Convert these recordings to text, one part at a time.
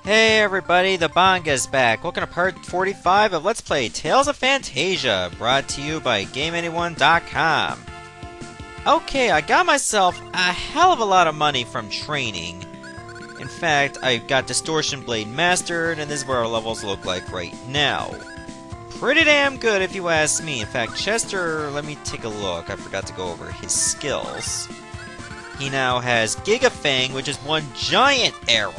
Hey everybody, the Banga's back. Welcome to part 45 of Let's Play Tales of Phantasia, brought to you by GameAnyone.com. Okay, I got myself a hell of a lot of money from training. In fact, I got Distortion Blade mastered, and this is what our levels look like right now. Pretty damn good if you ask me. In fact, Chester, let me take a look. I forgot to go over his skills. He now has Giga Fang, which is one giant arrow.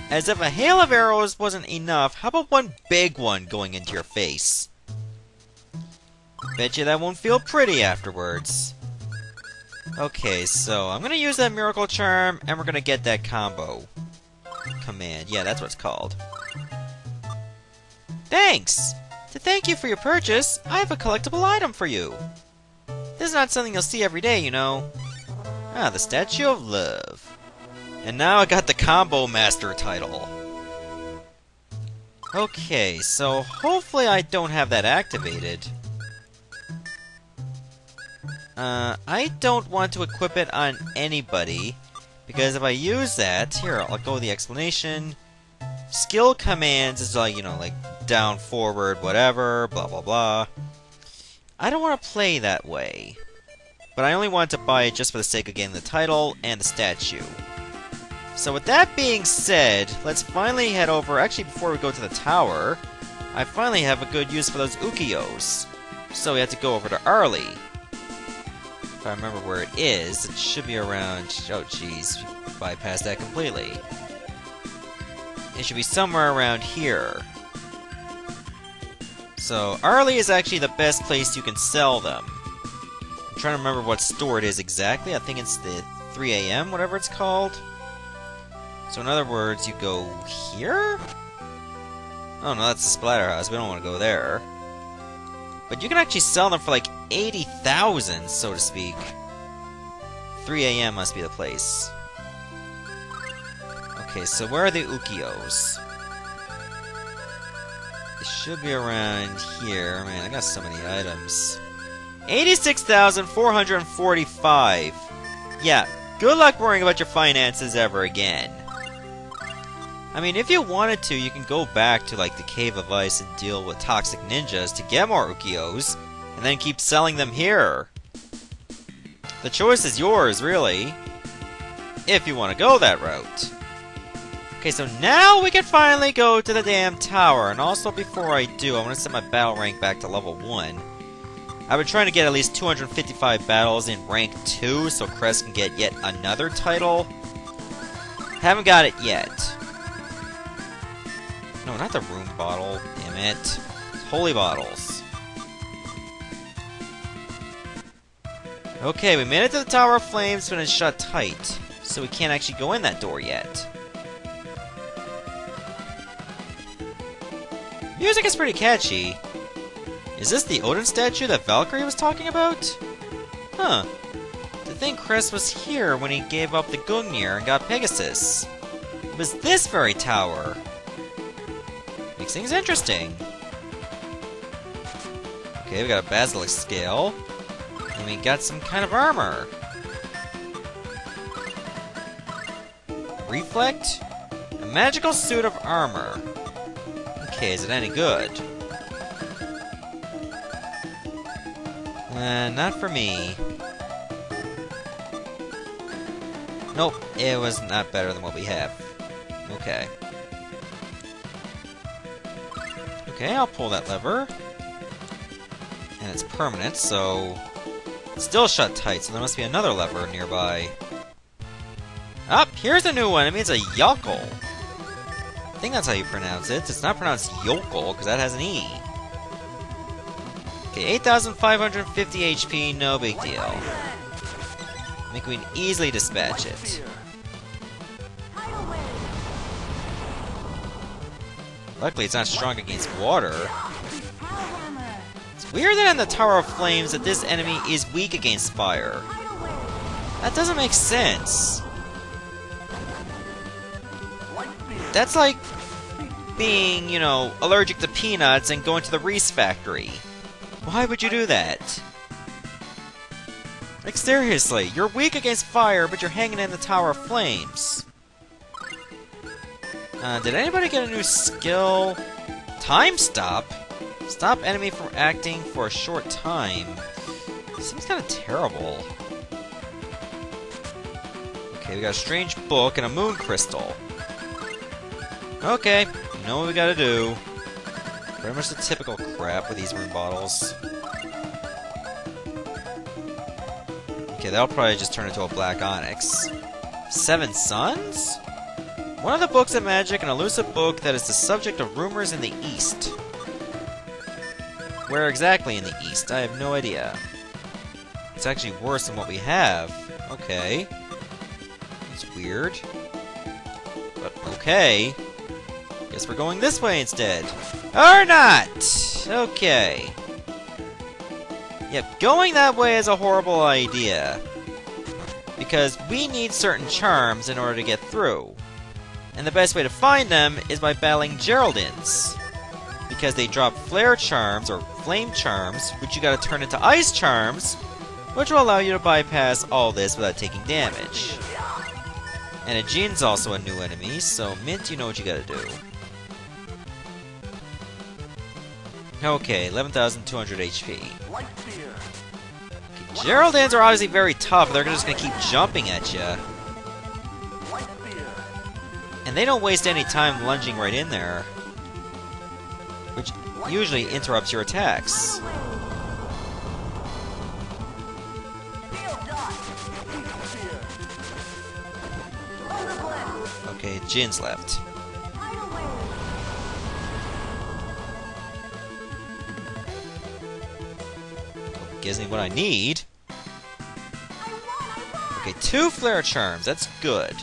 As if a hail of arrows wasn't enough, how about one big one going into your face? Bet you that won't feel pretty afterwards. Okay, so I'm gonna use that Miracle Charm, and we're gonna get that combo command. Yeah, that's what it's called. Thanks! To thank you for your purchase, I have a collectible item for you. This is not something you'll see every day, you know. Ah, the Statue of Love. And now I got the Combo Master title. Okay, so hopefully I don't have that activated. I don't want to equip it on anybody, because if I use that, here, I'll go with the explanation. Skill commands is like, you know, like down, forward, whatever, blah blah blah. I don't want to play that way. But I only want to buy it just for the sake of getting the title and the statue. So with that being said, let's finally head over. Actually, before we go to the tower, I finally have a good use for those Ukiyos. So we have to go over to Arlie. If I remember where it is, it should be around... Oh jeez, bypassed that completely. It should be somewhere around here. So Arlie is actually the best place you can sell them. I'm trying to remember what store it is exactly. I think it's the 3 AM, whatever it's called. So in other words, you go here? Oh no, that's the Splatterhouse. We don't want to go there. But you can actually sell them for like 80,000, so to speak. 3 AM must be the place. Okay, so where are the Ukiyos? It should be around here. Man, I got so many items. 86,445. Yeah, good luck worrying about your finances ever again. I mean, if you wanted to, you can go back to, like, the Cave of Ice and deal with Toxic Ninjas to get more Ukiyos, and then keep selling them here. The choice is yours, really. If you want to go that route. Okay, so now we can finally go to the damn tower, and also before I do, I want to set my battle rank back to level 1. I've been trying to get at least 255 battles in rank 2, so Crest can get yet another title. Haven't got it yet. No, not the Rune Bottle, damn it. It's Holy Bottles. Okay, we made it to the Tower of Flames, but it's shut tight. So we can't actually go in that door yet. Music is pretty catchy. Is this the Odin statue that Valkyrie was talking about? Huh. To think Crest was here when he gave up the Gungnir and got Pegasus. It was this very tower. Makes things interesting. Okay, we got a Basilisk Scale. And we got some kind of armor. Reflect? A magical suit of armor. Okay, is it any good? Not for me. Nope, it was not better than what we have. Okay. Okay, I'll pull that lever. And it's permanent, so... It's still shut tight, so there must be another lever nearby. Ah, here's a new one! It means a yokel. I think that's how you pronounce it. It's not pronounced yokel, because that has an E. Okay, 8,550 HP, no big deal. I think we can easily dispatch it. Luckily, it's not strong against water. It's weird that in the Tower of Flames that this enemy is weak against fire. That doesn't make sense. That's like being, you know, allergic to peanuts and going to the Reese factory. Why would you do that? Like, seriously, you're weak against fire, but you're hanging in the Tower of Flames. Did anybody get a new skill? Time stop? Stop enemy from acting for a short time. Seems kind of terrible. Okay, we got a strange book and a moon crystal. Okay, you know what we gotta do. Pretty much the typical crap with these Rune Bottles. Okay, that'll probably just turn into a black onyx. 7 Suns? One of the books of magic, an elusive book that is the subject of rumors in the East. Where exactly in the East? I have no idea. It's actually worse than what we have. Okay. It's weird. But okay. Guess we're going this way instead. Or not! Okay. Yep, going that way is a horrible idea. Because we need certain charms in order to get through. And the best way to find them is by battling Geraldins. Because they drop flare charms, or flame charms, which you gotta turn into ice charms, which will allow you to bypass all this without taking damage. And a Jin's also a new enemy, so Mint, you know what you gotta do. Okay, 11,200 HP. Okay, Geraldins are obviously very tough, they're just gonna keep jumping at you. And they don't waste any time lunging right in there, which usually interrupts your attacks. Okay, Jin's left. Gives me what I need. Okay, 2 flare charms, that's good.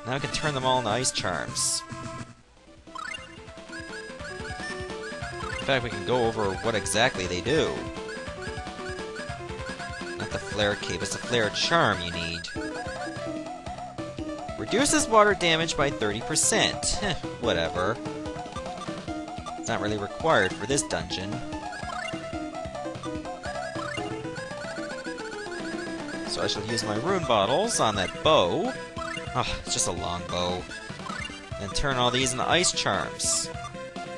Now I can turn them all into ice charms. In fact, we can go over what exactly they do. Not the flare cape, it's the flare charm you need. Reduces water damage by 30%. Whatever. It's not really required for this dungeon. So I shall use my Rune Bottles on that bow. Oh, it's just a long bow. And turn all these into ice charms.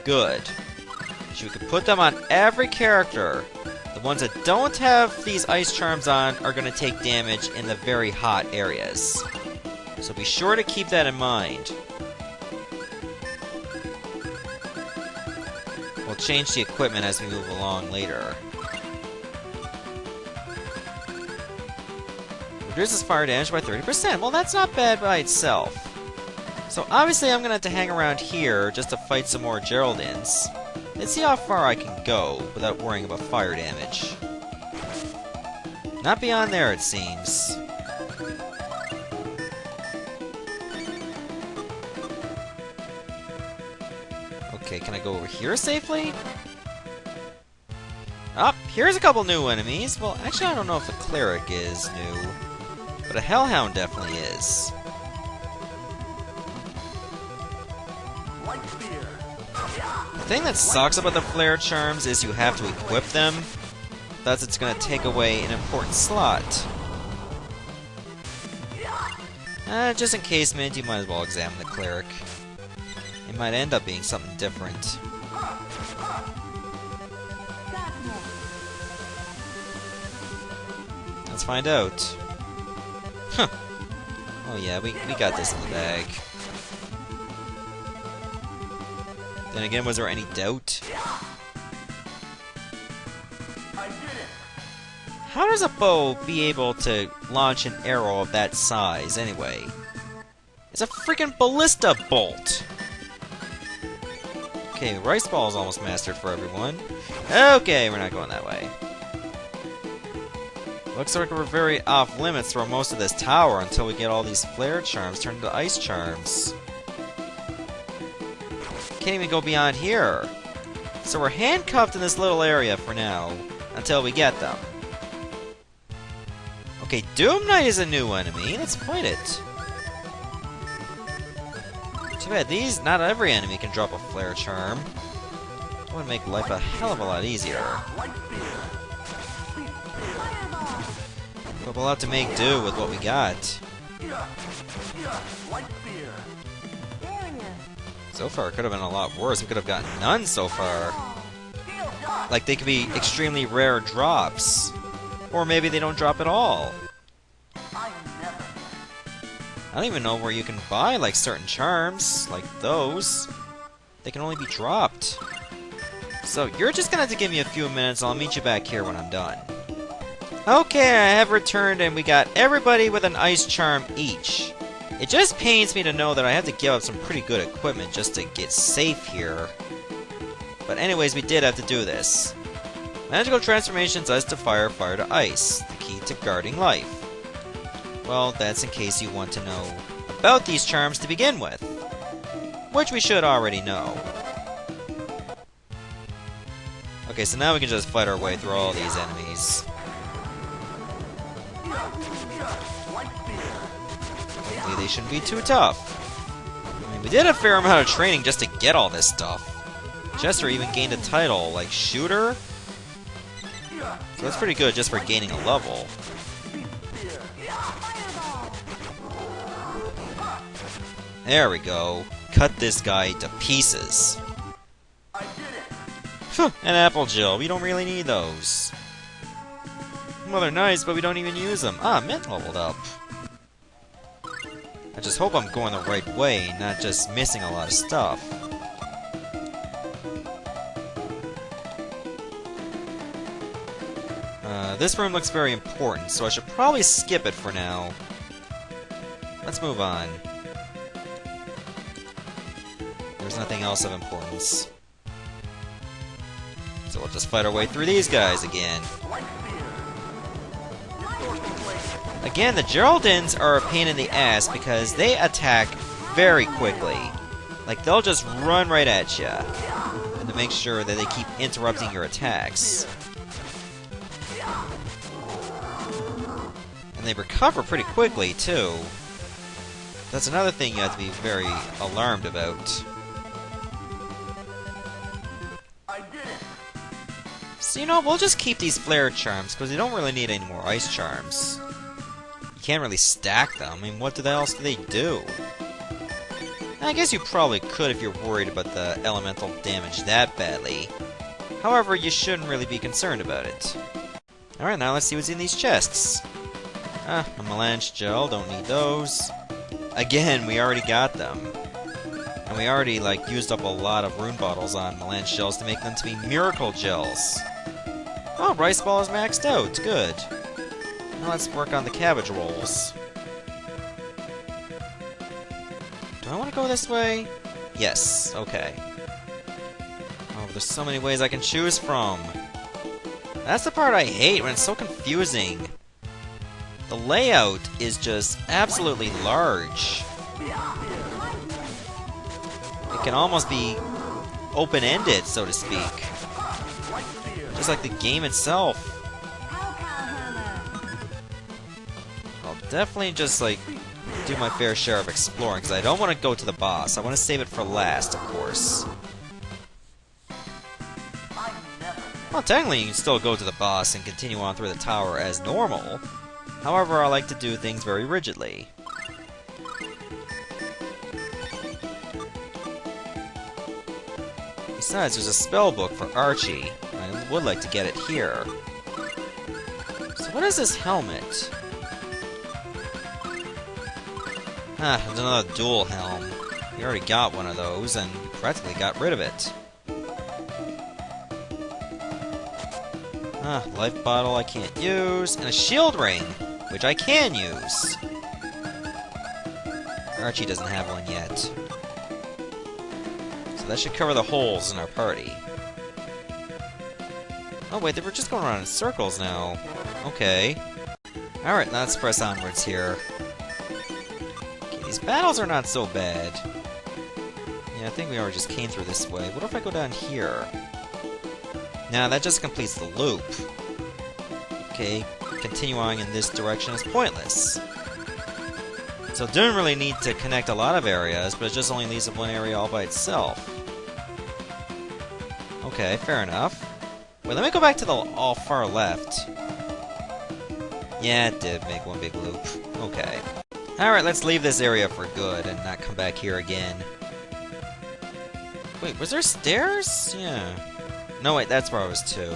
Good. So we can put them on every character. The ones that don't have these ice charms on are going to take damage in the very hot areas. So be sure to keep that in mind. We'll change the equipment as we move along later. Reduces fire damage by 30%. Well, that's not bad by itself. So obviously I'm going to have to hang around here just to fight some more Geraldins. Let's see how far I can go without worrying about fire damage. Not beyond there, it seems. Okay, can I go over here safely? Oh, here's a couple new enemies. Well, actually I don't know if the cleric is new. But a Hellhound definitely is. The thing that sucks about the flare charms is you have to equip them. Thus it's going to take away an important slot. Just in case, Mint, you might as well examine the cleric. It might end up being something different. Let's find out. Huh. Oh yeah, we got this in the bag. Then again, was there any doubt? How does a bow be able to launch an arrow of that size, anyway? It's a freaking ballista bolt! Okay, Rice Ball is almost mastered for everyone. Okay, we're not going that way. Looks like we're very off-limits for most of this tower until we get all these flare charms turned into ice charms. Can't even go beyond here. So we're handcuffed in this little area for now, until we get them. Okay, Doom Knight is a new enemy. Let's fight it. Too bad not every enemy can drop a flare charm. That would make life a hell of a lot easier. But we'll have to make do with what we got. So far, it could have been a lot worse. We could have gotten none so far. Like, they could be extremely rare drops. Or maybe they don't drop at all. I don't even know where you can buy, like, certain charms. Like those. They can only be dropped. So, you're just gonna have to give me a few minutes. I'll meet you back here when I'm done. Okay, I have returned, and we got everybody with an ice charm each. It just pains me to know that I have to give up some pretty good equipment just to get safe here. But anyways, we did have to do this. Magical transformations ice to fire, fire to ice. The key to guarding life. Well, that's in case you want to know about these charms to begin with. Which we should already know. Okay, so now we can just fight our way through all these enemies. Hopefully they shouldn't be too tough. I mean, we did a fair amount of training just to get all this stuff. Chester even gained a title, like Shooter. So that's pretty good just for gaining a level. There we go. Cut this guy to pieces. An apple gel. We don't really need those. Well, they're nice, but we don't even use them. Ah, Mint leveled up. I just hope I'm going the right way, not just missing a lot of stuff. This room looks very important, so I should probably skip it for now. Let's move on. There's nothing else of importance. So we'll just fight our way through these guys again. Again, the Geraldins are a pain in the ass because they attack very quickly. Like, they'll just run right at you. And to make sure that they keep interrupting your attacks. And they recover pretty quickly, too. That's another thing you have to be very alarmed about. So, you know, we'll just keep these flare charms, because we don't really need any more ice charms. You can't really stack them. I mean, what else do they do? I guess you probably could if you're worried about the elemental damage that badly. However, you shouldn't really be concerned about it. Alright, now let's see what's in these chests. A melange gel, don't need those. Again, we already got them. And we already, like, used up a lot of Rune Bottles on melange gels to make them to be miracle gels. Oh, rice ball is maxed out. Good. Now let's work on the cabbage rolls. Do I want to go this way? Yes. Okay. Oh, there's so many ways I can choose from. That's the part I hate, when it's so confusing. The layout is just absolutely large. It can almost be open-ended, so to speak. Just like the game itself. I'll definitely just, like, do my fair share of exploring, because I don't want to go to the boss. I want to save it for last, of course. Well, technically you can still go to the boss and continue on through the tower as normal. However, I like to do things very rigidly. Besides, there's a spell book for Archie. I would like to get it here. So what is this helmet? Ah, there's another dual helm. We already got one of those, and practically got rid of it. Ah, life bottle I can't use, and a shield ring, which I can use. Archie doesn't have one yet. So that should cover the holes in our party. Oh wait, they were just going around in circles now. Okay. Alright, now let's press onwards here. Okay, these battles are not so bad. Yeah, I think we already just came through this way. What if I go down here? Nah, that just completes the loop. Okay, continuing in this direction is pointless. So it didn't really need to connect a lot of areas, but it just only leaves one area all by itself. Okay, fair enough. Wait, let me go back to the all far left. Yeah, it did make one big loop. Okay. Alright, let's leave this area for good and not come back here again. Wait, was there stairs? Yeah. No, wait, that's where I was too.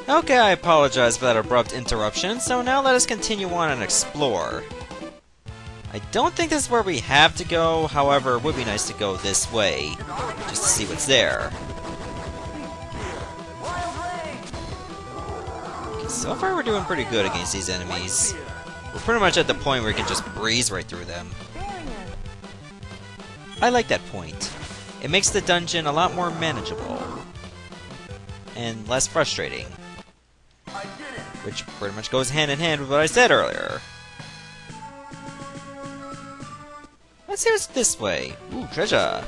Okay, I apologize for that abrupt interruption, so now let us continue on and explore. I don't think this is where we have to go, however, it would be nice to go this way, just to see what's there. Okay, so far we're doing pretty good against these enemies. We're pretty much at the point where we can just breeze right through them. I like that point. It makes the dungeon a lot more manageable. And less frustrating. Which pretty much goes hand in hand with what I said earlier. Let's see what's this way. Ooh, treasure.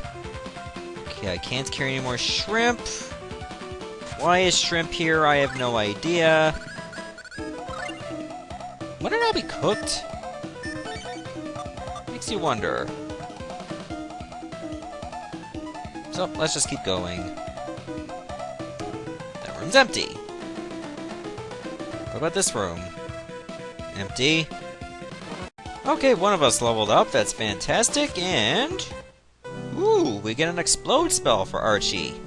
Okay, I can't carry any more shrimp. Why is shrimp here? I have no idea. Wouldn't it all be cooked? Makes you wonder. So, let's just keep going. That room's empty. What about this room? Empty. Okay, one of us leveled up, that's fantastic, and... Ooh, we get an explode spell for Archie.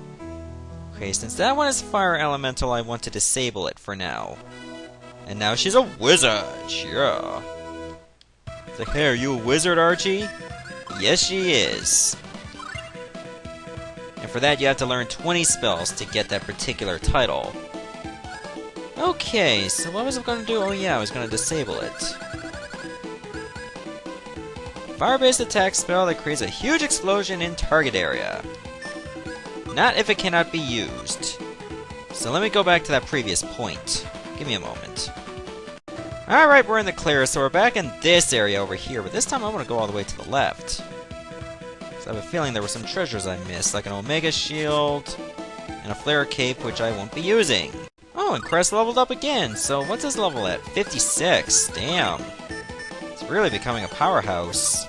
Okay, since that one is fire elemental, I want to disable it for now. And now she's a wizard, yeah. It's like, hey, are you a wizard, Archie? Yes, she is. And for that, you have to learn 20 spells to get that particular title. Okay, so what was I going to do? Oh yeah, I was going to disable it. Fire-based attack spell that creates a huge explosion in target area. Not if it cannot be used. So let me go back to that previous point. Give me a moment. Alright, we're in the clear, so we're back in this area over here, but this time I want to go all the way to the left. So I have a feeling there were some treasures I missed, like an Omega Shield, and a Flare Cape, which I won't be using. Oh, and Crest leveled up again, so what's his level at? 56, damn. It's really becoming a powerhouse.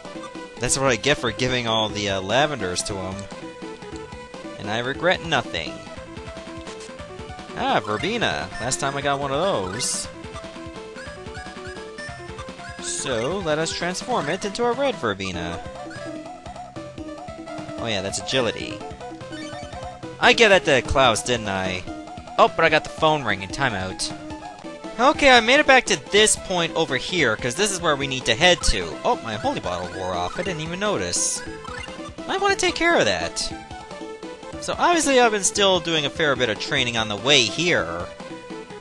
That's what I get for giving all the lavenders to him. And I regret nothing. Ah, Verbena. Last time I got one of those. So, let us transform it into a red Verbena. Oh yeah, that's agility. I gave that to Klaus, didn't I? Oh, but I got the phone ringing. Timeout. Okay, I made it back to this point over here, because this is where we need to head to. Oh, my holy bottle wore off. I didn't even notice. I want to take care of that. So obviously I've been still doing a fair bit of training on the way here.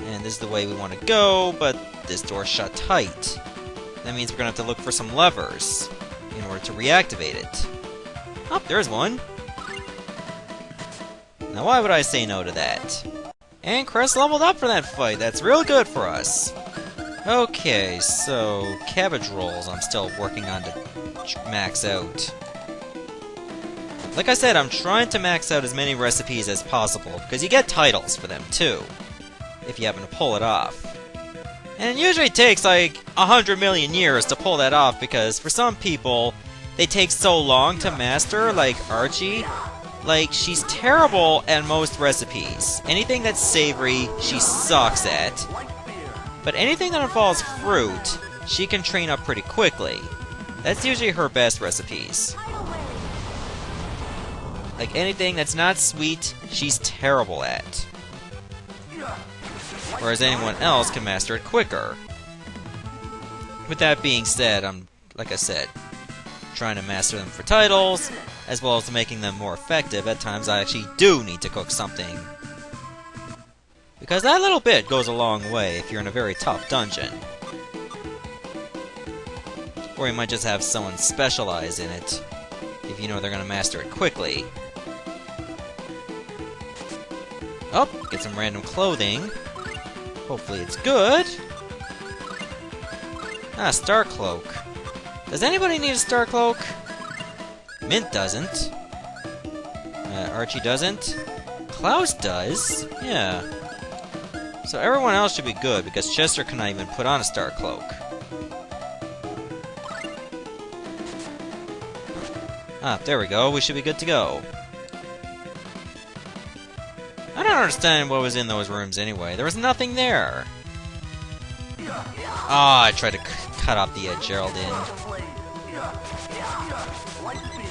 And this is the way we want to go, but this door's shut tight. That means we're going to have to look for some levers in order to reactivate it. Oh, there's one. Now why would I say no to that? And Crest leveled up for that fight. That's real good for us. Okay, so cabbage rolls I'm still working on to max out. Like I said, I'm trying to max out as many recipes as possible, because you get titles for them too, if you happen to pull it off. And it usually takes like 100 million years to pull that off, because for some people, they take so long to master, like Archie. Like, she's terrible at most recipes. Anything that's savory, she sucks at. But anything that involves fruit, she can train up pretty quickly. That's usually her best recipes. Like, anything that's not sweet, she's terrible at. Whereas anyone else can master it quicker. With that being said, like I said, trying to master them for titles, as well as making them more effective. At times I actually do need to cook something. Because that little bit goes a long way if you're in a very tough dungeon. Or you might just have someone specialize in it, if you know they're going to master it quickly. Oh, get some random clothing. Hopefully it's good. Ah, Star Cloak. Does anybody need a Star Cloak? Mint doesn't. Archie doesn't. Klaus does. Yeah. So everyone else should be good, because Chester cannot even put on a Star Cloak. Ah, there we go. We should be good to go. I don't understand what was in those rooms anyway. There was nothing there. Ah, I tried to cut off the Geraldin.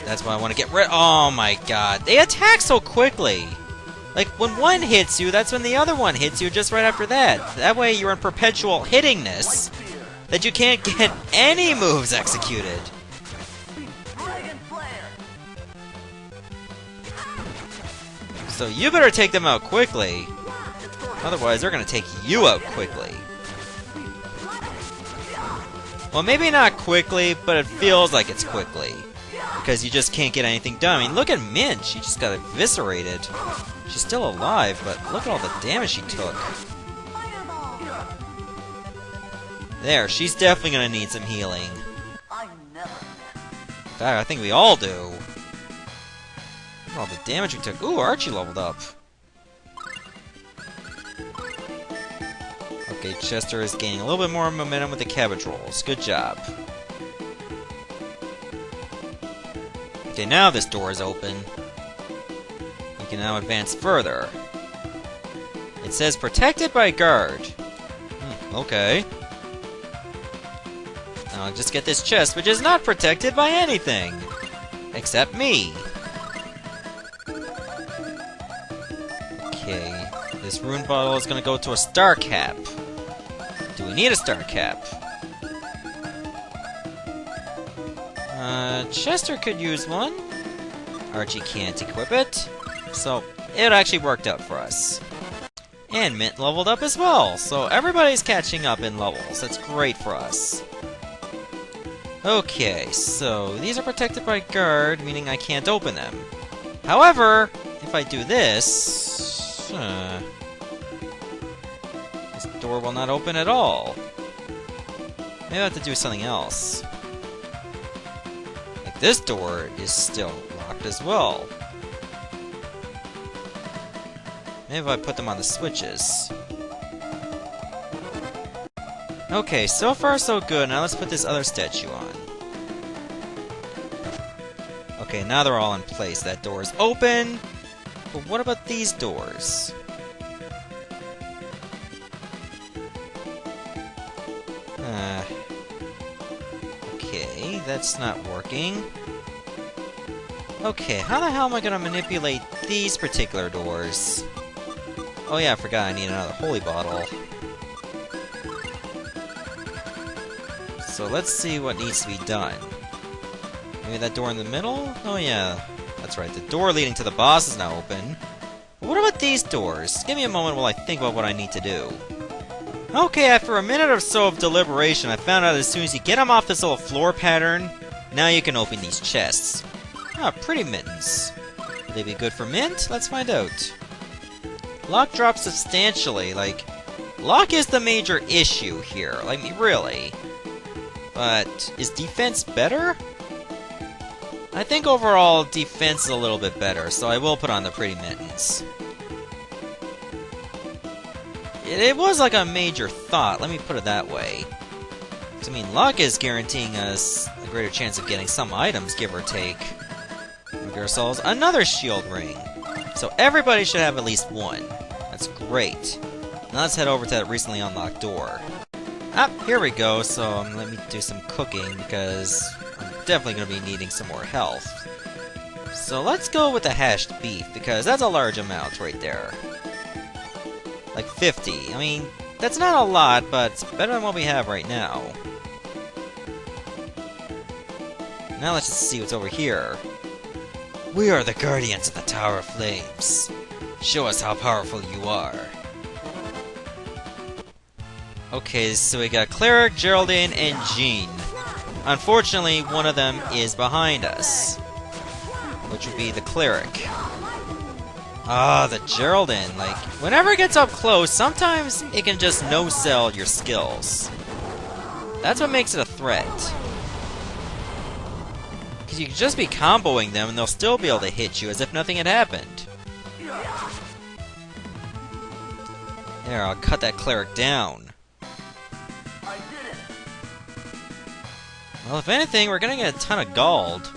That's why I want to get rid. Oh my god. They attack so quickly. Like, when one hits you, that's when the other one hits you just right after that. That way you're in perpetual hittingness that you can't get any moves executed. So you better take them out quickly. Otherwise, they're going to take you out quickly. Well, maybe not quickly, but it feels like it's quickly. Because you just can't get anything done. I mean, look at Mint. She just got eviscerated. She's still alive, but look at all the damage she took. There, she's definitely going to need some healing. In fact, I think we all do. Look at all the damage we took. Ooh, Archie leveled up. Okay, Chester is gaining a little bit more momentum with the cabbage rolls. Good job. Okay, now this door is open. We can now advance further. It says protected by guard. Okay. Now I'll just get this chest, which is not protected by anything. Except me. Okay. This rune bottle is gonna go to a star cap. Do we need a star cap? Chester could use one. Archie can't equip it. So, it actually worked out for us. And Mint leveled up as well, so everybody's catching up in levels. That's great for us. Okay, so these are protected by guard, meaning I can't open them. However, if I do this... this door will not open at all. Maybe I have to do something else. Like, this door is still locked as well. Maybe if I put them on the switches. Okay, so far so good. Now let's put this other statue on. Okay, now they're all in place. That door is open. But what about these doors? Okay, that's not working. Okay, how the hell am I gonna manipulate these particular doors? Oh yeah, I forgot I need another holy bottle. So let's see what needs to be done. Maybe that door in the middle? Oh yeah, that's right. The door leading to the boss is now open. But what about these doors? Give me a moment while I think about what I need to do. Okay, after a minute or so of deliberation, I found out as soon as you get them off this little floor pattern, now you can open these chests. Ah, pretty mittens. Will they be good for Mint? Let's find out. Lock drops substantially, like... Lock is the major issue here, like, really. But, is defense better? I think overall, defense is a little bit better, so I will put on the pretty mittens. It was like a major thought, let me put it that way. I mean, luck is guaranteeing us a greater chance of getting some items, give or take. We get ourselves another shield ring. So everybody should have at least one. That's great. Now let's head over to that recently unlocked door. Ah, here we go, so let me do some cooking, because I'm definitely going to be needing some more health. So let's go with the hashed beef, because that's a large amount right there. Like 50. I mean, that's not a lot, but it's better than what we have right now. Now let's just see what's over here. We are the Guardians of the Tower of Flames. Show us how powerful you are. Okay, so we got Cleric, Geraldine, and Jean. Unfortunately, one of them is behind us, which would be the Cleric. Ah, the Geraldine. Like, whenever it gets up close, sometimes it can just no-sell your skills. That's what makes it a threat. Because you can just be comboing them and they'll still be able to hit you as if nothing had happened. There, I'll cut that Cleric down. Well, if anything, we're gonna get a ton of gold.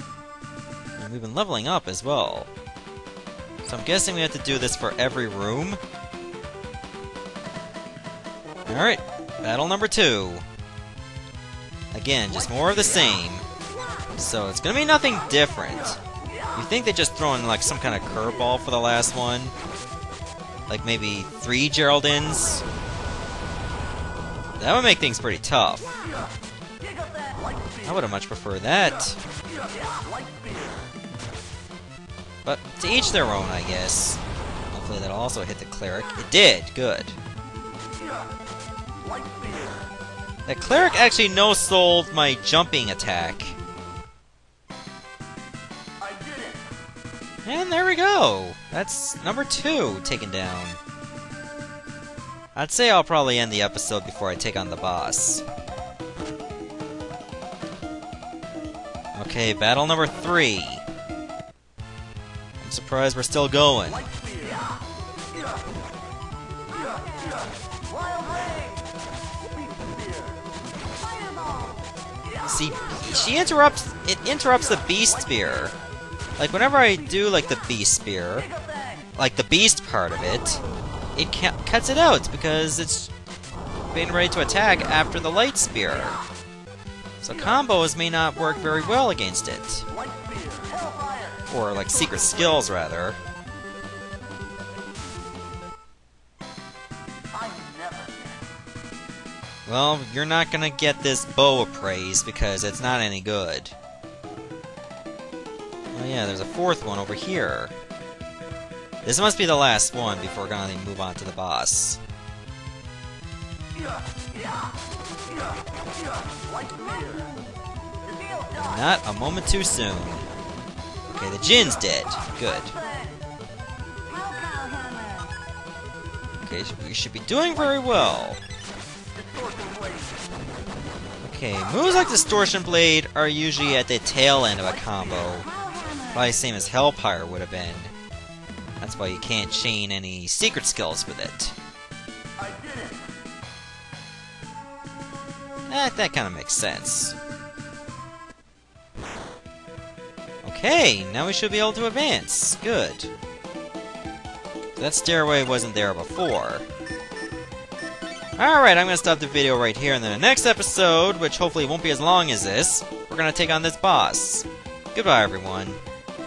And we've been leveling up as well. So I'm guessing we have to do this for every room. Alright, battle number 2. Again, just more of the same. So it's gonna be nothing different. You think they just throw in like some kind of curveball for the last one? Like maybe 3 Geraldins? That would make things pretty tough. I would have much preferred that. But to each their own, I guess. Hopefully that'll also hit the cleric. It did! Good. The cleric actually no-sold my jumping attack. And there we go! That's number 2 taken down. I'd say I'll probably end the episode before I take on the boss. Okay, battle number 3. I'm surprised we're still going. See, it interrupts the beast spear. Like, whenever I do, like, the beast spear, like, the beast part of it, it cuts it out, because it's being ready to attack after the light spear. So combos may not work very well against it. Or, like, secret skills, rather. Well, you're not gonna get this bow appraised, because it's not any good. Oh yeah, there's a 4th one over here. This must be the last one before we're gonna move on to the boss. Not a moment too soon. Okay, the Jin's dead. Good. Okay, we should be doing very well. Okay, moves like Distortion Blade are usually at the tail end of a combo. Probably the same as Hellpire would have been. That's why you can't chain any secret skills with it. That kind of makes sense. Okay, now we should be able to advance. Good. That stairway wasn't there before. Alright, I'm gonna stop the video right here, and then the next episode, which hopefully won't be as long as this, we're gonna take on this boss. Goodbye, everyone.